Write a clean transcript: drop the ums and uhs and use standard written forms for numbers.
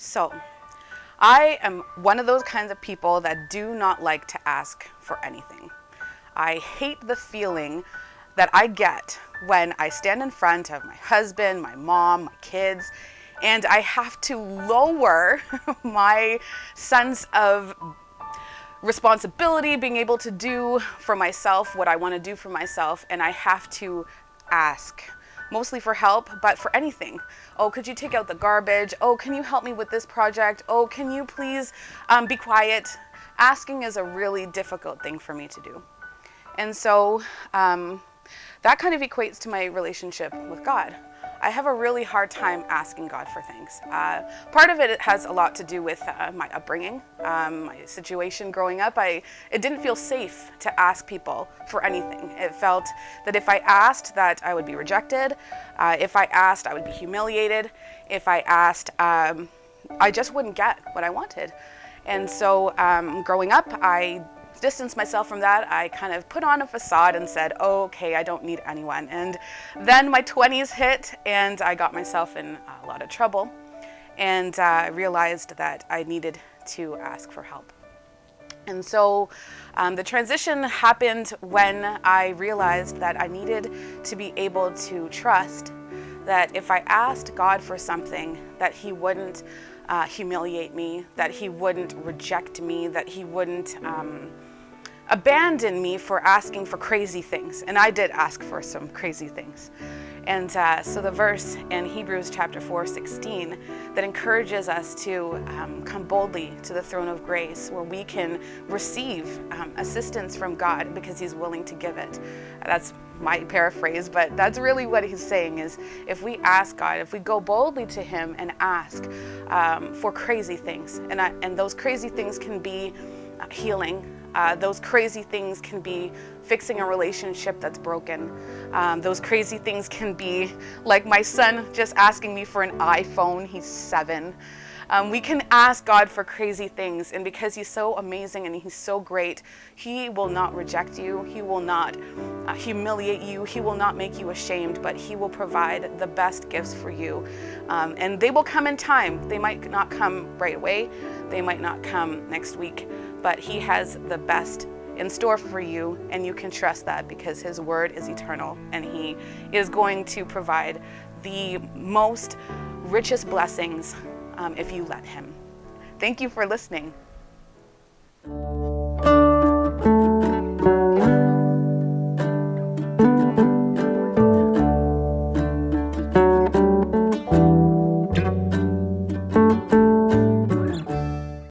So, I am one of those kinds of people that do not like to ask for anything. I hate the feeling that I get when I stand in front of my husband, my mom, my kids, and I have to lower my sense of responsibility, being able to do for myself what I want to do for myself, and I have to ask. Mostly for help, but for anything. Oh, could you take out the garbage? Oh, can you help me with this project? Oh, can you please be quiet? Asking is a really difficult thing for me to do. And so that kind of equates to my relationship with God. I have a really hard time asking God for things. Part of it has a lot to do with my upbringing, my situation growing up. It didn't feel safe to ask people for anything. It felt that if I asked, that I would be rejected. If I asked, I would be humiliated. If I asked, I just wouldn't get what I wanted. And so growing up, I distanced myself from that. I kind of put on a facade and said, oh, okay, I don't need anyone. And then my 20s hit and I got myself in a lot of trouble, and I realized that I needed to ask for help. And so the transition happened when I realized that I needed to be able to trust that if I asked God for something, that He wouldn't humiliate me, that He wouldn't reject me, that He wouldn't abandon me for asking for crazy things. And I did ask for some crazy things. And so the verse in Hebrews chapter 4:16 that encourages us to come boldly to the throne of grace, where we can receive assistance from God because He's willing to give it. That's my paraphrase, but that's really what he's saying is if we ask God, if we go boldly to Him and ask for crazy things, and those crazy things can be healing. Those crazy things can be fixing a relationship that's broken. Those crazy things can be like my son just asking me for an iPhone. He's 7. We can ask God for crazy things, and because He's so amazing and He's so great, He will not reject you. He will not humiliate you. He will not make you ashamed, but He will provide the best gifts for you. And they will come in time. They might not come right away. They might not come next week, but He has the best in store for you, and you can trust that because His word is eternal, and He is going to provide the most richest blessings if you let Him. Thank you for listening.